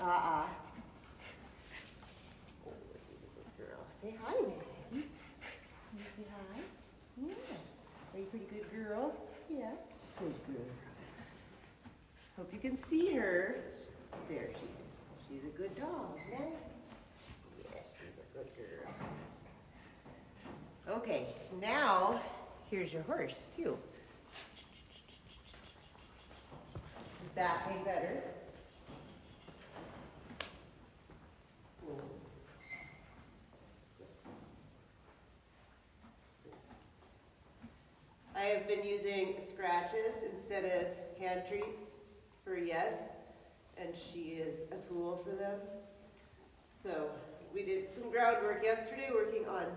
Uh-uh. Oh, she's a good girl. Say hi, Maggie. You say hi? Yeah. Are you a pretty good girl? Yeah. Good girl. Hope you can see her. There she is. She's a good dog, right? Yes, she's a good girl. Okay, now here's your horse, too. Is that way better? I have been using scratches instead of hand treats for Yes, and she is a fool for them. So we did some groundwork yesterday working on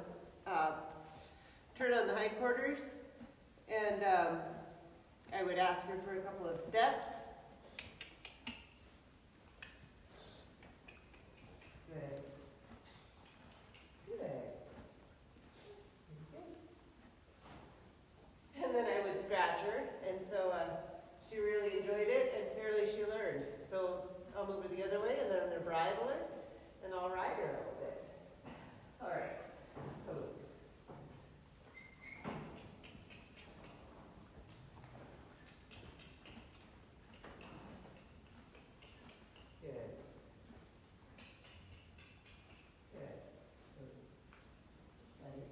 turn on the hindquarters, and I would ask her for a couple of steps. Good. Good. And then I would scratch her, and so she really enjoyed it, and fairly she learned. So I'll move her the other way, and then I'm going to bridle her, and I'll ride her a little bit. All right. So. Good. Good. Let it.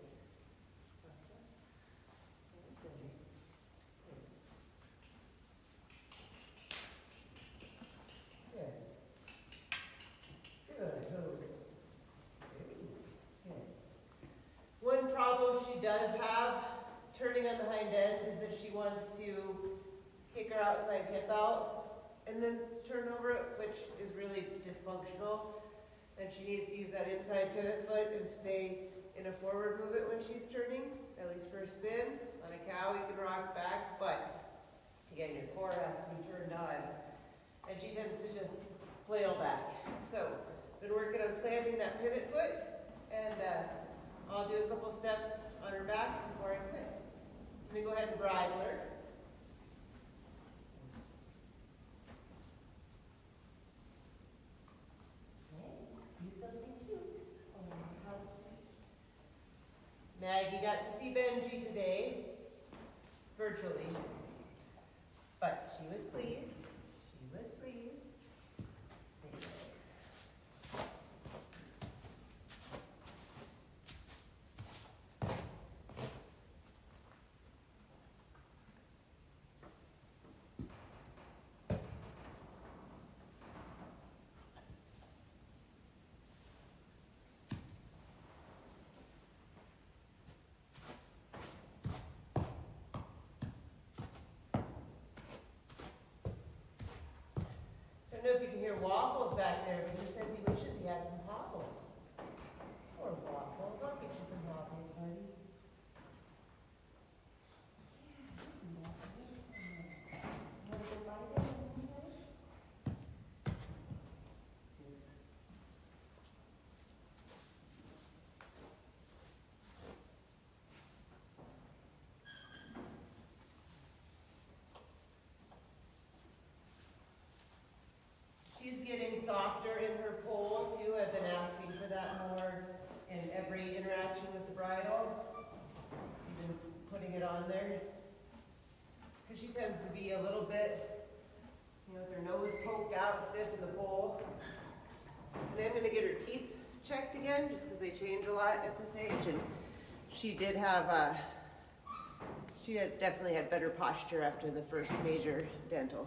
One problem she does have turning on the hind end is that she wants to kick her outside hip out and then turn over it, which is really dysfunctional. And she needs to use that inside pivot foot and stay in a forward movement when she's turning, at least for a spin. On a cow, you can rock back, but again, your core has to be turned on. And she tends to just flail back. So, been working on planting that pivot foot, and I'll do a couple steps on her back before I quit. Let me go ahead and bridle her. Okay, do something cute. Maggie got to see Benji today, virtually, but she was pleased. She was pleased. I don't know if you can hear Waffles back there, but he said he wishes he had some Waffles. Poor Waffles. I'll get you some Waffles, buddy. She's getting softer in her pole, too. I've been asking for that more in every interaction with the bridle. Even putting it on there. Because she tends to be a little bit, with her nose poked out, stiff in the pole. And I'm going to get her teeth checked again, just because they change a lot at this age. And she did have, she had definitely had better posture after the first major dental,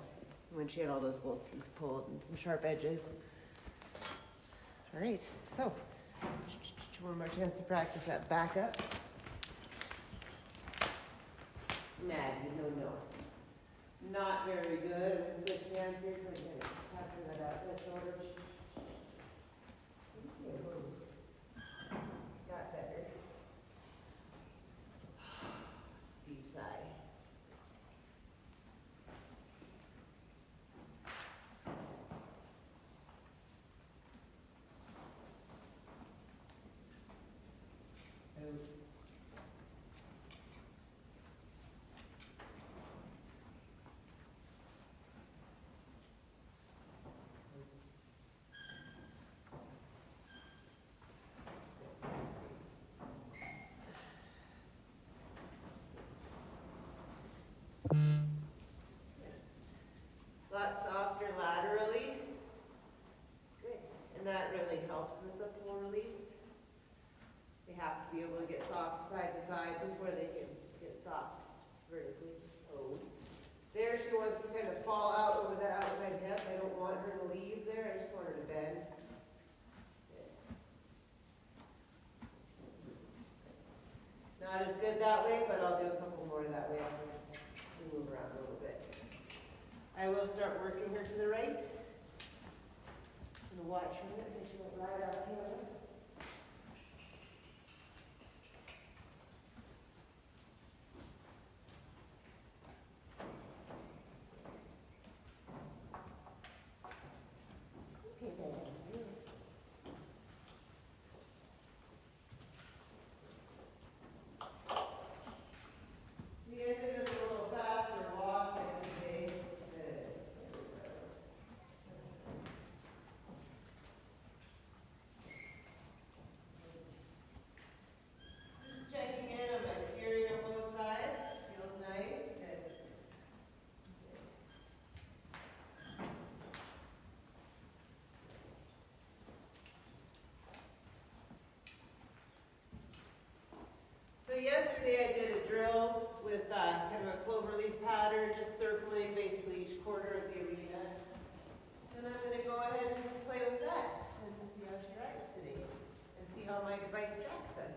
when she had all those gold teeth pulled and some sharp edges. All right, so one more chance to practice that back up. Maggie, no. Not very good. I'm going to switch hands here so I can capture that out. That shoulder. Got better. Deep sigh. lot softer laterally. Good. And that really helps with the pull release. They have to be able to get soft side to side before they can get soft vertically. Oh. There she wants to kind of fall out over that outside hip. I don't want her to leave there. I just want her to bend. Good. Not as good that way, but I'll do a couple more that way. I'll move around a little bit. I will start working her to the right. I'm going to watch her. I think she went right out here. We ended up a little faster walk today. Just checking in on my steering on both sides. Feels nice. Good. So yesterday I did a drill with kind of a cloverleaf pattern, just circling basically each corner of the arena. And I'm going to go ahead and play with that and see how she rides today and see how my device tracks us.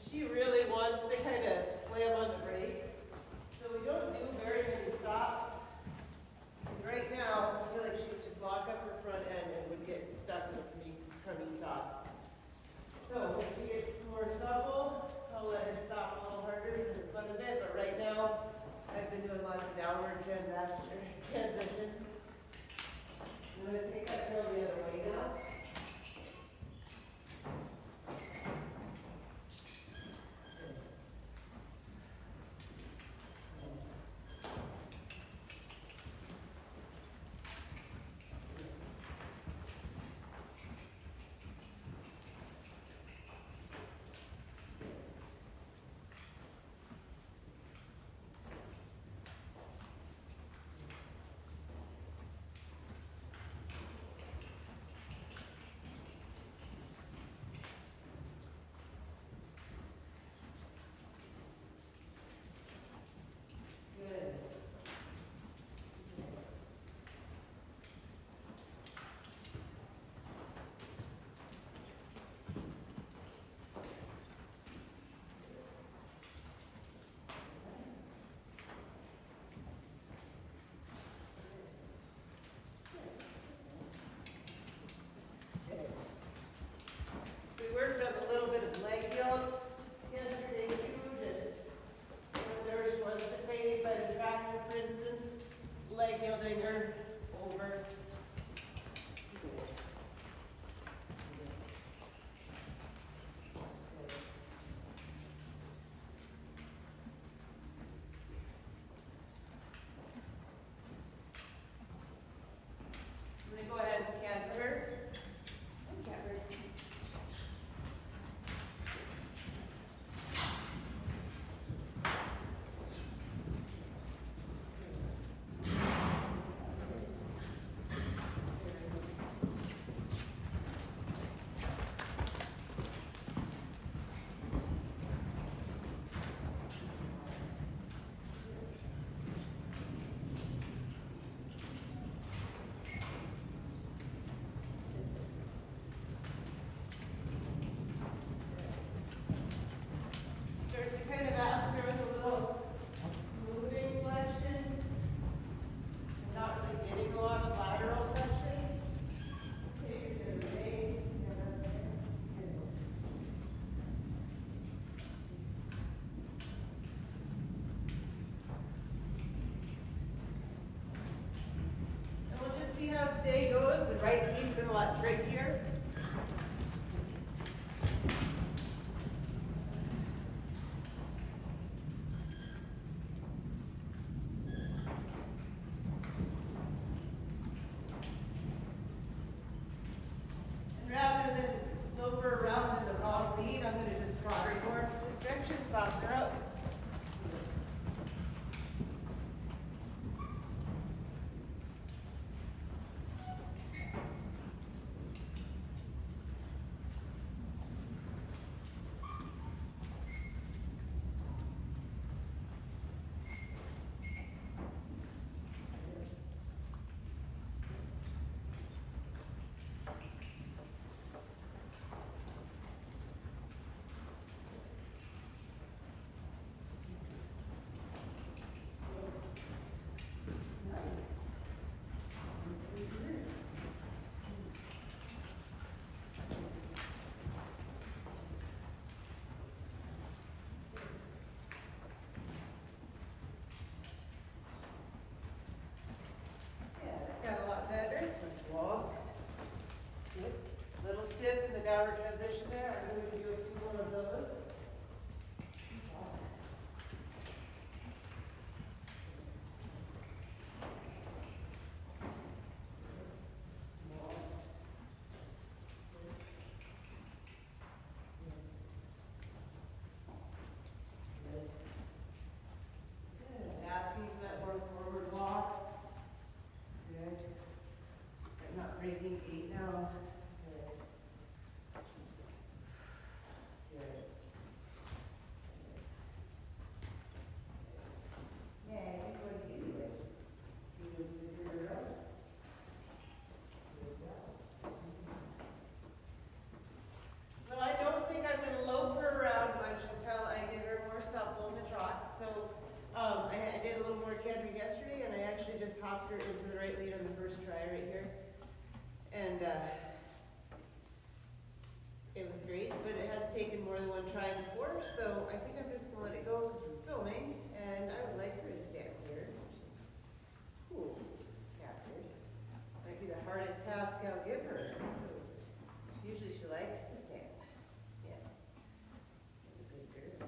She really wants to kind of slam on the brake, so we don't do very many stops. Because right now, I feel like she would just lock up her front end and would get stuck in a pretty crummy stop. So when she gets more supple, I'll let her stop a little harder for fun of it. But right now, I've been doing lots of downward transitions. I'm going to take that drill the other way now. a lot trickier. And rather than go for a round in the wrong lead, I'm going to just draw her more this direction, soften her out. Got a lot better. Let's walk. Good. Little stiff in the downward transition there. I'm going to do a few more of those. Asking for that more forward walk. Good. I'm not breaking gait now. Good. Good. Yeah, I think what you do is you do the girl. Well, I don't think I'm going to lope her around much until I get her more supple in the trot. So I did a little more cantering yesterday, and I actually just hopped her into the right lead on the first try right here. And it was great, but it has taken more than one try before, so I think I'm just going to let it go because we're filming, and I would like her to stand here. Cool. Catbird. Might be the hardest task I'll give her. Usually she likes to stand. Yeah. Good girl.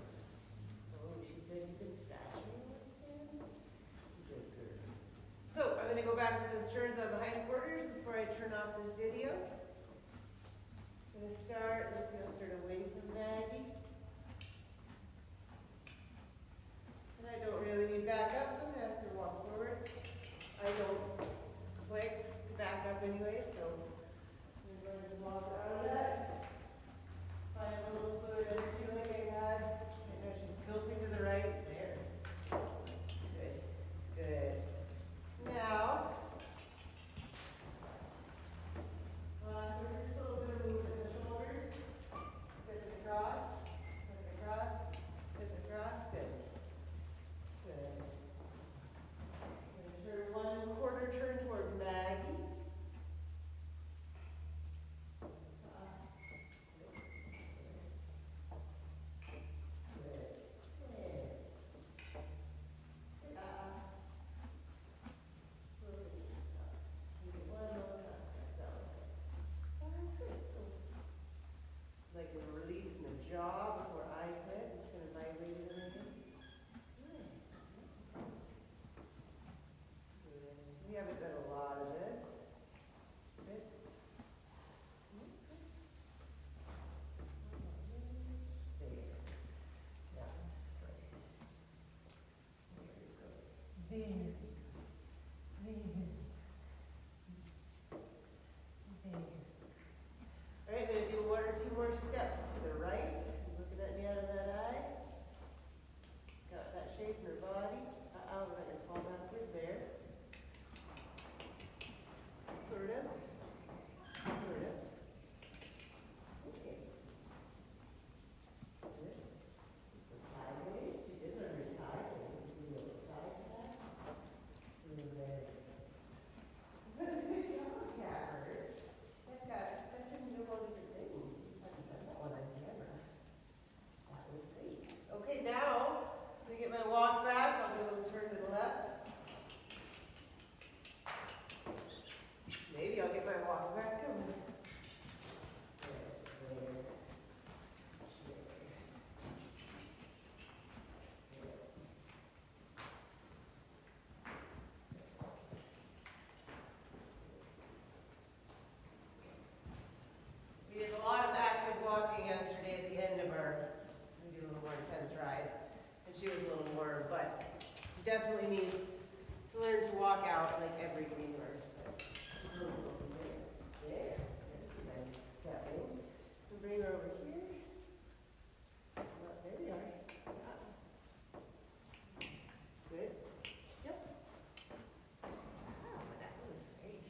Oh, she says you can scratch me when you stand. Good girl. So I'm going to go back to those turns on the hindquarters before I turn off this video. I'm going to start, let's see, I'll start away from Maggie. And I don't really need back up, so I'm going to ask her to walk forward. I don't like to back up anyway, so I'm going to just walk around that. Find a little fluid energy like I had. And now she's tilting to the right. There. Good. Good. Now, we're just a little bit of movement in the shoulders. Sit across, sit across, sit across. Good. Good. Turn 1/4 turn toward Maggie. Like we're releasing the jaw before I quit. It's going to vibrate it in again. We haven't done a lot of this. Good. There. Yeah. Right. There you go. There. All right, going to do 1 or 2 more steps to the right. Looking at me out of that eye. Got that shape in her body. I'm going to fall backward there. Sort of. Sort of. Okay. Good. Sideways. She did learn her sideways. Do a little side to that. more, but definitely needs to learn to walk out like every gamer. There. Nice stepping. We'll bring her over here. Oh, there we are. Good. Yep. Wow, that was great.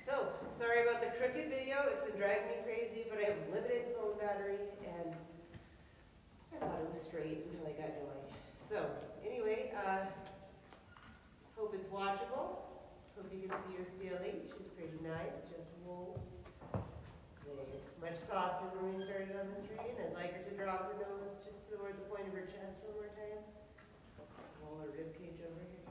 So, sorry about the crooked video. It's been driving me crazy, but I have limited phone battery, and I thought it was straight until I got going. So, anyway, hope it's watchable. Hope you can see her feeling. She's pretty nice, just wool. Much softer when we started on this reading. I'd like her to drop her nose just toward the point of her chest one more time. Roll her rib cage over here.